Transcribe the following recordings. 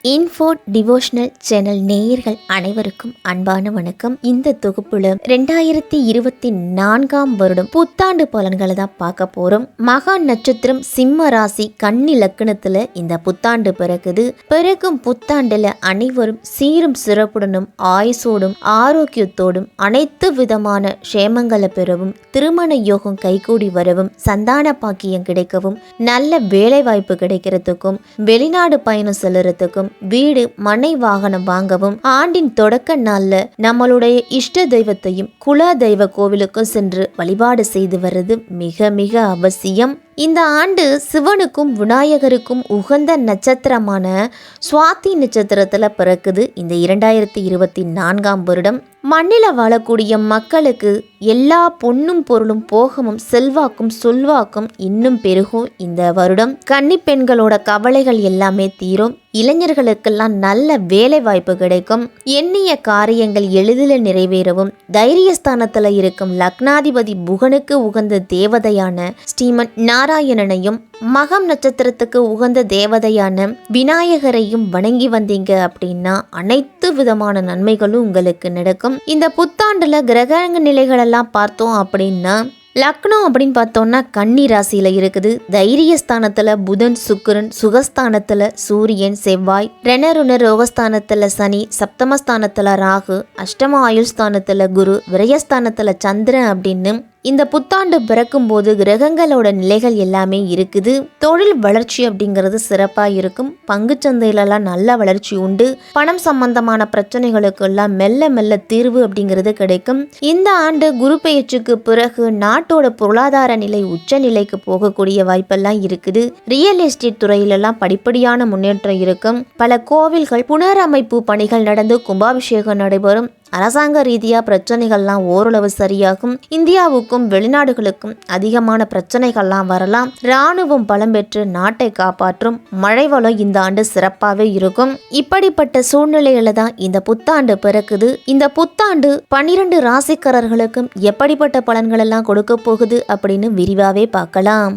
Info devotional channel நேயர்கள் அனைவருக்கும் அன்பான வணக்கம். இந்த தொகுப்புல 2024 வருடம் புத்தாண்டு பலன்களை தான் பார்க்க போறோம். மகா நட்சத்திரம் சிம்ம ராசி கன்னி லக்னத்துல இந்த புத்தாண்டு பிறக்கும் புத்தாண்டுல அனைவரும் சீரும் சிறப்புடனும் ஆயுசோடும் ஆரோக்கியத்தோடும் அனைத்து விதமான க்ஷேமங்களை பெறவும், திருமண யோகம் கைகூடி வரவும், சந்தான பாக்கியம் கிடைக்கவும், நல்ல வேலை வாய்ப்பு கிடைக்கிறதுக்கும், வெளிநாடு பயணம் செல்லுறதுக்கும், வீடு மனை வாகனம் வாங்கவும், ஆண்டின் தொடக்க நாள்ல நம்மளுடைய இஷ்ட தெய்வத்தையும் குல தெய்வ கோவிலுக்கும் சென்று வழிபாடு செய்து வர்றது மிக மிக அவசியம். இந்த ஆண்டு சிவனுக்கும் விநாயகருக்கும் உகந்த நட்சத்திரமான சுவாதி நட்சத்திரத்துல பிறக்குது. இந்த 2024 வருடம் மண்ணில வாழக்கூடிய மக்களுக்கு எல்லா பொன்னும் பொருளும் போகமும் செல்வாக்கும் சொல்வாக்கும் இன்னும் பெருகும். இந்த வருடம் கன்னி பெண்களோட கவலைகள் எல்லாமே தீரும். இளைஞர்களுக்கெல்லாம் நல்ல வேலை வாய்ப்பு கிடைக்கும். எண்ணிய காரியங்கள் எளிதில் நிறைவேறவும், தைரியஸ்தானத்துல இருக்கும் லக்னாதிபதி புகனுக்கு உகந்த தேவதையான ஸ்ரீமன் நாராயணனையும், மகம் நட்சத்திரத்துக்கு உகந்த தேவதையான விநாயகரையும் வணங்கி வந்தீங்க அப்படின்னா அனைத்து விதமான நன்மைகளும் உங்களுக்கு நடக்கும். இந்த புத்தாண்டுல கிரக நிலைகள் எல்லாம் பார்த்தோம் அப்படின்னா, லக்னம் அப்படின்னு பார்த்தோம்னா கன்னி ராசியில இருக்குது. தைரியஸ்தானத்துல புதன் சுக்கிரன், சுகஸ்தானத்துல சூரியன் செவ்வாய், ரணருணர் ரோகஸ்தானத்துல சனி, சப்தமஸ்தானத்துல ராகு, அஷ்டம ஆயுள் ஸ்தானத்துல குரு, விரயஸ்தானத்துல சந்திரன் அப்படின்னு இந்த புத்தாண்டு பிறக்கும் போது கிரகங்களோட நிலைகள் எல்லாமே இருக்குது. தொழில் வளர்ச்சி அப்படிங்கிறது சிறப்பா இருக்கும். பங்கு சந்தையிலலாம் நல்ல வளர்ச்சி உண்டு. பணம் சம்பந்தமான பிரச்சனைகளுக்கு எல்லாம் மெல்ல மெல்ல தீர்வு அப்படிங்கிறது கிடைக்கும். இந்த ஆண்டு குரு பெயர்ச்சிக்கு பிறகு நாட்டோட பொருளாதார நிலை உச்ச நிலைக்கு போகக்கூடிய வாய்ப்பெல்லாம் இருக்குது. ரியல் எஸ்டேட் துறையிலெல்லாம் படிப்படியான முன்னேற்றம் இருக்கும். பல கோவில்கள் புனரமைப்பு பணிகள் நடந்து கும்பாபிஷேகம் நடைபெறும். அரசாங்க ரீதியா பிரச்சனைகள்லாம் ஓரளவு சரியாகும். இந்தியாவுக்கும் வெளிநாடுகளுக்கும் அதிகமான பிரச்சனைகள்லாம் வரலாம். இராணுவம் பலம் பெற்று நாட்டை காப்பாற்றும். மழை வளம் இந்த ஆண்டு சிறப்பாகவே இருக்கும். இப்படிப்பட்ட சூழ்நிலையில தான் இந்த புத்தாண்டு பிறக்குது. இந்த புத்தாண்டு 12 ராசிக்காரர்களுக்கும் எப்படிப்பட்ட பலன்கள் எல்லாம் கொடுக்க போகுது அப்படின்னு விரிவாவே பார்க்கலாம்.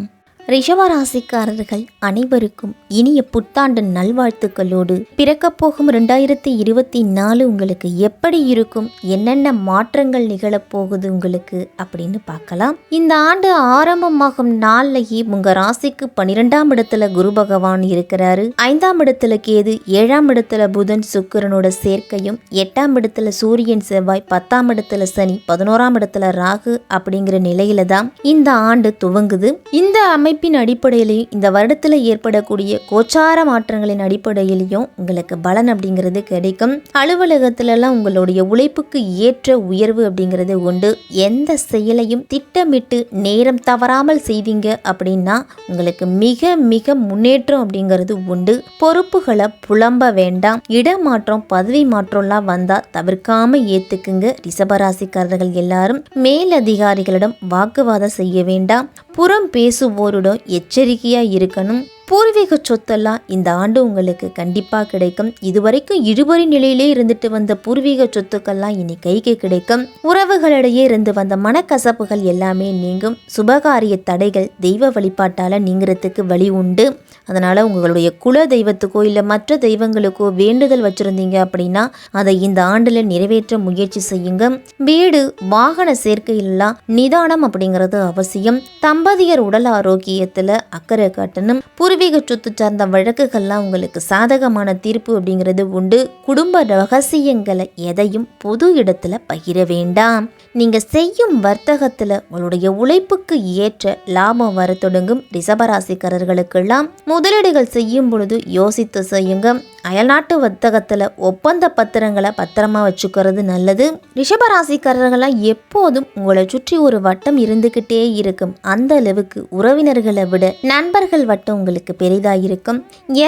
ரிஷபராசிக்காரர்கள் அனைவருக்கும் இனிய புத்தாண்டு நல்வாழ்த்துக்களோடு பிறக்கப் போகும் 2024 உங்களுக்கு எப்படி இருக்கும், என்னென்ன மாற்றங்கள் நிகழப்போகுது உங்களுக்கு அப்படின்னு பார்க்கலாம். இந்த ஆண்டு ஆரம்பமாகும் நாள்லயே உங்க ராசிக்கு 12ஆம் இடத்துல குரு பகவான் இருக்கிறாரு. 5ஆம் இடத்துல கேது, 7ஆம் இடத்துல புதன் சுக்கிரனோட சேர்க்கையும், 8ஆம் இடத்துல சூரியன் செவ்வாய், 10ஆம் இடத்துல சனி, 11ஆம் இடத்துல ராகு அப்படிங்கிற நிலையில தான் இந்த ஆண்டு துவங்குது. இந்த அமைப்பின் அடிப்படையிலையும் இந்த வருடத்துல ஏற்படக்கூடிய கோச்சார மாற்றங்களின் அடிப்படையிலையும் உங்களுக்கு பலன் அப்படிங்கிறது கிடைக்கும். அலுவலகத்துல எல்லாம் உங்களுடைய உழைப்புக்கு ஏற்ற உயர்வு அப்படிங்கிறது உண்டு. எந்த செயலையும் திட்டமிட்டு நேரம் தவறாமல் செய்வீங்க அப்படின்னா உங்களுக்கு மிக மிக முன்னேற்றம் அப்படிங்கிறது உண்டு. பொறுப்புகளை புலம்ப வேண்டாம். இடமாற்றம் பதவி மாற்றம்லாம் வந்தா தவிர்க்காம ஏத்துக்குங்க. ரிஷபராசிக்காரர்கள் எல்லாரும் மேலதிகாரிகளிடம் வாக்குவாதம் செய்ய வேண்டாம். புறம் பேசுவோரிடம் எச்சரிக்கையா இருக்கணும். பூர்வீக சொத்தெல்லாம் இந்த ஆண்டு உங்களுக்கு கண்டிப்பா கிடைக்கும். இதுவரைக்கும் இழுபறி நிலையிலே இருந்துட்டு வந்த பூர்வீக சொத்துக்கள்லாம் இனி கைக்கு கிடைக்கும். உறவுகளிடையே இருந்து வந்த மனக்கசப்புகள் எல்லாமே நீங்கும். சுபகாரிய தடைகள் தெய்வ வழிபாட்டால நீங்கிறதுக்கு வழி உண்டு. அதனால உங்களுடைய குல தெய்வத்துக்கோ இல்லை மற்ற தெய்வங்களுக்கோ வேண்டுதல் வச்சிருந்தீங்க அப்படின்னா அதை இந்த ஆண்டுல நிறைவேற்ற முயற்சி செய்யுங்க. வீடு வாகன சேர்க்கையிலாம் நிதானம் அப்படிங்கிறது அவசியம். தம்பதியர் உடல் ஆரோக்கியத்துல அக்கறை காட்டணும். பூர்வீக சொத்து சார்ந்த வழக்குகள்லாம் உங்களுக்கு சாதகமான தீர்ப்பு அப்படிங்கிறது உண்டு. குடும்ப ரகசியங்களை எதையும் பொது இடத்துல பகிர வேண்டாம். நீங்க செய்யும் வர்த்தகத்துல உங்களுடைய உழைப்புக்கு ஏற்ற லாபம் வர தொடங்கும். ரிஷபராசிக்காரர்களுக்கெல்லாம் முதலீடுகள் செய்யும் பொழுது யோசித்து செய்யுங்க. அயல்நாட்டு வர்த்தகத்துல ஒப்பந்த பத்திரங்களை பத்திரமா வச்சுக்கிறது நல்லது. ரிஷபராசிக்காரர்களாம் எப்போதும் உங்களை சுற்றி ஒரு வட்டம் இருந்துகிட்டே இருக்கும். அந்த அளவுக்கு உறவினர்களை விட நண்பர்கள் வட்டம் உங்களுக்கு பெரிதா இருக்கும்.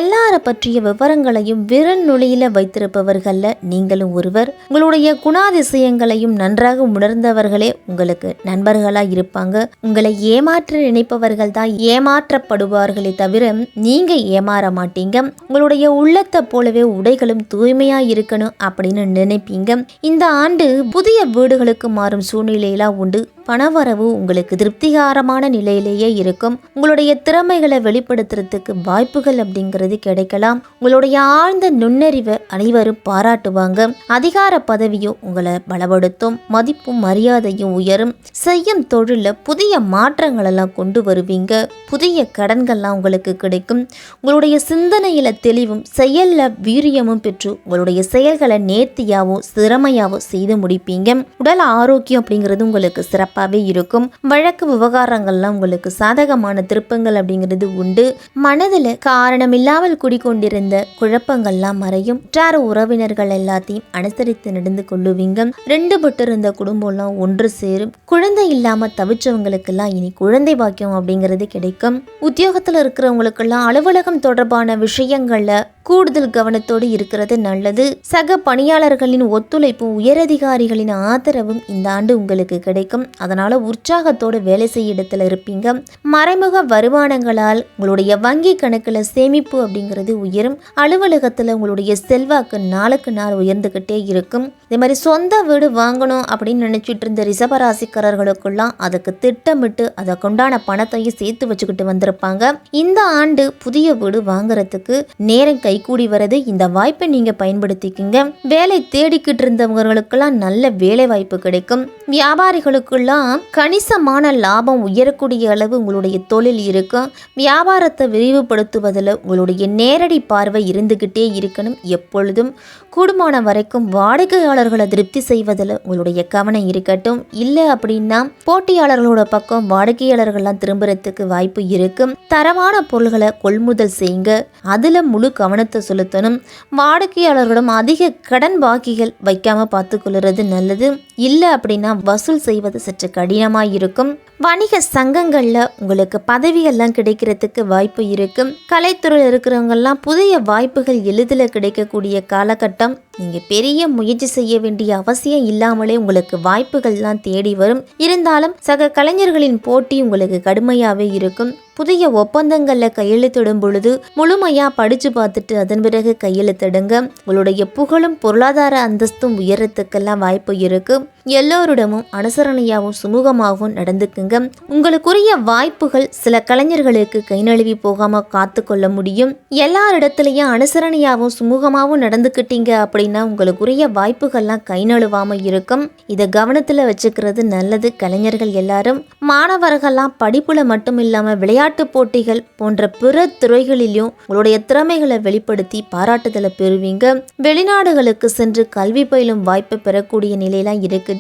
எல்லார பற்றிய விவரங்களையும் விரல் நுழையில வைத்திருப்பவர்கள்ல நீங்களும் ஒருவர். உங்களுடைய குணாதிசயங்களையும் நன்றாக உணர்ந்தவர்களே உங்களுக்கு நண்பர்களா இருப்பாங்க. உங்களை ஏமாற்ற நினைப்பவர்கள் தான் ஏமாற்றப்படுவார்களே தவிர நீங்க ஏமாற மாட்டீங்க. உங்களுடைய உள்ளத்தை போலவே உடைகளும் தூய்மையா இருக்கணும் அப்படின்னு நினைப்பீங்க. இந்த ஆண்டு புதிய வீடுகளுக்கு மாறும் சூழ்நிலையெல்லாம் உண்டு. பணவரவு உங்களுக்கு திருப்திகரமான நிலையிலேயே இருக்கும். உங்களுடைய திறமைகளை வெளிப்படுத்துறதுக்கு வாய்ப்புகள் அப்படிங்கிறது கிடைக்கலாம். உங்களுடைய ஆழ்ந்த நுண்ணறிவை அனைவரும் பாராட்டுவாங்க. அதிகார பதவியும் உங்களை பலப்படுத்தும். மதிப்பும் மரியாதையும் உயரும். செய்யும் தொழில புதிய மாற்றங்கள் எல்லாம் கொண்டு வருவீங்க. புதிய கடன்கள்லாம் உங்களுக்கு கிடைக்கும். உங்களுடைய சிந்தனையில தெளிவும் செயல்ல வீரியமும் பெற்று உங்களுடைய செயல்களை நேர்த்தியாவோ திறமையாவோ செய்து முடிப்பீங்க. உடல் ஆரோக்கியம் அப்படிங்கிறது உங்களுக்கு சிறப்பாகவே இருக்கும். வழக்கு விவகாரங்கள்லாம் உங்களுக்கு சாதகமான திருப்பங்கள் அப்படிங்கிறது உண்டு. மனதில் காரணமில்லாமல் குடிக்கொண்டிருந்த குழப்பங்கள்லாம் மறையும். உற்றார உறவினர்கள் எல்லாத்தையும் அனுசரித்து நடந்து கொள்ளுவீங்க. ரெண்டு பட்டு இருந்த குடும்பம்லாம் ஒன்று சேரும். குழந்தை இல்லாம தவிச்சவங்களுக்கெல்லாம் இனி குழந்தை பாக்கியம் அப்படிங்கிறது கிடைக்கும். உத்தியோகத்தில் இருக்கிறவங்களுக்கெல்லாம் அலுவலகம் தொடர்பான விஷயங்கள்ல கூடுதல் கவனத்தோடு இருக்கிறது நல்லது. சக பணியாளர்களின் ஒத்துழைப்பும் உயரதிகாரிகளின் ஆதரவும் இந்த ஆண்டு உங்களுக்கு கிடைக்கும். அதனால உற்சாகத்தோடு வேலை செய்ய இடத்துல இருப்பீங்க. மறைமுக வருமானங்களால் உங்களுடைய வங்கி கணக்குல சேமிப்பு அப்படிங்கிறது உயரும். அலுவலகத்துல உங்களுடைய செல்வாக்கு நாளுக்கு நாள் உயர்ந்துகிட்டே இருக்கும். இதே மாதிரி சொந்த வீடு வாங்கணும் அப்படின்னு நினைச்சிட்டு இருந்த ரிஷபராசிக்காரர்களுக்கெல்லாம் அதுக்கு திட்டமிட்டு அதை கொண்டான பணத்தையும் சேர்த்து வச்சுக்கிட்டு வந்திருப்பாங்க. இந்த ஆண்டு புதிய வீடு வாங்குறதுக்கு நேரம் கைகூடி வரது. இந்த வாய்ப்பை நீங்க பயன்படுத்திக்கிங்க. வேலை தேடிக்கிட்டு இருந்தவங்களுக்கெல்லாம் நல்ல வேலை வாய்ப்பு கிடைக்கும். வியாபாரிகளுக்கெல்லாம் கணிசமான லாபம் உயரக்கூடிய அளவு உங்களுடைய தொழில் இருக்கும். வியாபாரத்தை விரிவுபடுத்துவதில் உங்களுடைய நேரடி பார்வை இருந்துகிட்டே இருக்கணும். எப்பொழுதும் கூடுமான வரைக்கும் வாடிக்கையாளர்களை திருப்தி செய்வதில் உங்களுடைய கவனம் இருக்கட்டும். இல்லை அப்படின்னா போட்டியாளர்களோட பக்கம் வாடிக்கையாளர்கள்லாம் திரும்புறதுக்கு வாய்ப்பு இருக்கும். தரமான பொருள்களை கொள்முதல் செய்யுங்க. அதுல முழு கவனத்தை செலுத்தணும். வாடிக்கையாளர்களிடம் அதிக கடன் பாக்கிகள் வைக்காம பார்த்து கொள்றது நல்லது. இல்லை அப்படின்னா வசூல் செய்வது சற்று கடினமாக இருக்கும். வணிக சங்கங்கள்ல உங்களுக்கு பதவியெல்லாம் கிடைக்கிறதுக்கு வாய்ப்பு இருக்கும். கலைத்துறையில் இருக்கிறவங்கெல்லாம் புதிய வாய்ப்புகள் எளிதில் கிடைக்கக்கூடிய காலகட்டம். நீங்க பெரிய முயற்சி செய்ய வேண்டிய அவசியம் இல்லாமலே உங்களுக்கு வாய்ப்புகள்லாம் தேடி வரும். இருந்தாலும் சக கலைஞர்களின் போட்டி உங்களுக்கு கடுமையாவே இருக்கும். புதிய ஒப்பந்தங்கள்ல கையெழுத்திடும் பொழுது முழுமையா படிச்சு பார்த்துட்டு அதன் பிறகு கையெழுத்திடுங்க. உங்களுடைய புகழும் பொருளாதார அந்தஸ்தும் உயரத்துக்கெல்லாம் வாய்ப்பு இருக்கு. எல்லோரிடமும் அனுசரணையாகவும் சுமூகமாகவும் நடந்துக்குங்க. உங்களுக்குரிய வாய்ப்புகள் சில கலைஞர்களுக்கு கை நழுவி போகாம காத்து கொள்ள முடியும். எல்லாரிடத்துலயும் அனுசரணையாகவும் சுமூகமாகவும் நடந்துக்கிட்டீங்க அப்படின்னா உங்களுக்குரிய வாய்ப்புகள்லாம் கை நழுவாம இருக்கும். இதை கவனத்துல வச்சுக்கிறது நல்லது. கலைஞர்கள் எல்லாரும் மாணவர்கள்லாம் படிப்புல மட்டும் இல்லாம விளையாட்டு போட்டிகள் போன்ற பிற துறைகளிலும் உங்களுடைய திறமைகளை வெளிப்படுத்தி பாராட்டுதலை பெறுவீங்க. வெளிநாடுகளுக்கு சென்று கல்வி பயிலும் வாய்ப்பை பெறக்கூடிய நிலையெல்லாம் இருக்குது.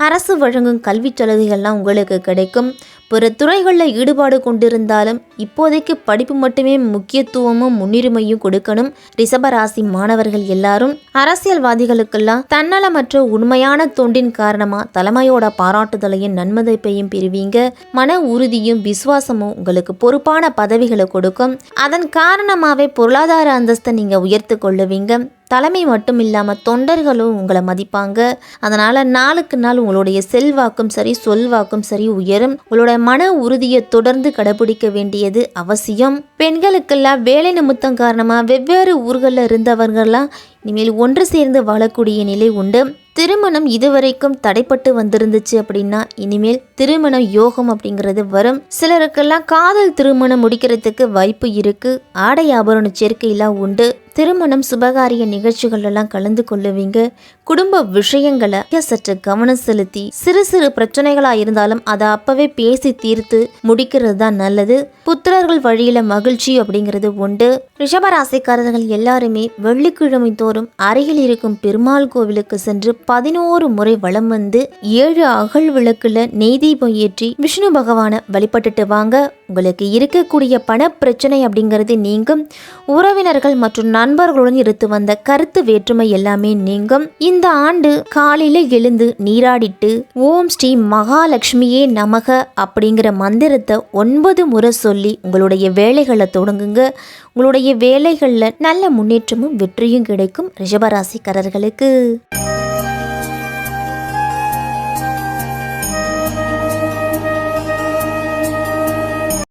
அரசு வழங்கும் கல்வி சலுகைகள்லாம் உங்களுக்கு கிடைக்கும். பிற துறைகளில் ஈடுபாடு கொண்டிருந்தாலும் இப்போதைக்கு படிப்பு மட்டுமே முக்கியத்துவமும் முன்னுரிமையும் கொடுக்கணும். ரிஷபராசி மாணவர்கள் எல்லாரும் அரசியல்வாதிகளுக்கெல்லாம் தன்னலமற்ற உண்மையான தொண்டின் காரணமா தலைமையோட பாராட்டுதலையும் நன்மதிப்பையும் பெறுவீங்க. மன உறுதியும் விசுவாசமும் உங்களுக்கு பொறுப்பான பதவிகளை கொடுக்கும். அதன் காரணமாவே பொருளாதார அந்தஸ்தை நீங்க உயர்த்து கொள்ளுவீங்க. தலைமை மட்டும் இல்லாமல் தொண்டர்களும் உங்களை மதிப்பாங்க. அதனால் நாளுக்கு நாள் உங்களுடைய செல்வாக்கும் சரி சொல்வாக்கும் சரி உயரும். உங்களுடைய மன உறுதியை தொடர்ந்து கடைபிடிக்க வேண்டியது அவசியம். பெண்களுக்கெல்லாம் வேலை நிமித்தம் காரணமாக வெவ்வேறு ஊர்களில் இருந்தவர்கள்லாம் இனிமேல் ஒன்று சேர்ந்து வாழக்கூடிய நிலை உண்டு. திருமணம் இதுவரைக்கும் தடைப்பட்டு வந்திருந்துச்சு அப்படின்னா இனிமேல் திருமண யோகம் அப்படிங்கிறது வரும். சிலருக்கெல்லாம் காதல் திருமணம் முடிக்கிறதுக்கு வாய்ப்பு இருக்கு. ஆடை ஆபரண சேர்க்கையெல்லாம் உண்டு. திருமணம் சுபகாரிய நிகழ்ச்சிகள் எல்லாம் கலந்து கொள்ளுவீங்க. குடும்ப விஷயங்களை சற்று கவனம் செலுத்தி சிறு சிறு பிரச்சனைகளா இருந்தாலும் அதை அப்பவே பேசி தீர்த்து முடிக்கிறது தான் நல்லது. புத்திரர்கள் வழியில மகிழ்ச்சி அப்படிங்கிறது உண்டு. ரிஷபராசிக்காரர்கள் எல்லாருமே வெள்ளிக்கிழமை தோறும் அருகில் இருக்கும் பெருமாள் கோவிலுக்கு சென்று 11 முறை வலம் வந்து 7 அகல் விளக்குல நெய் தீபம் ஏற்றி விஷ்ணு பகவானை வழிபட்டுட்டு வாங்க. உங்களுக்கு இருக்கக்கூடிய பண பிரச்சனை அப்படிங்கிறது நீங்கும். உறவினர்கள் மற்றும் நண்பர்களுடன் இருந்து வந்த கருத்து வேற்றுமை எல்லாமே நீங்கும். இந்த ஆண்டு காலையில எழுந்து நீராடிட்டு ஓம் ஸ்ரீ மகாலட்சுமியே நமக அப்படிங்கிற மந்திரத்தை 9 முறை சொல்லி உங்களுடைய வேலைகளை தொடங்குங்க. உங்களுடைய வேலைகளில் நல்ல முன்னேற்றமும் வெற்றியும் கிடைக்கும் ரிஷபராசிக்காரர்களுக்கு.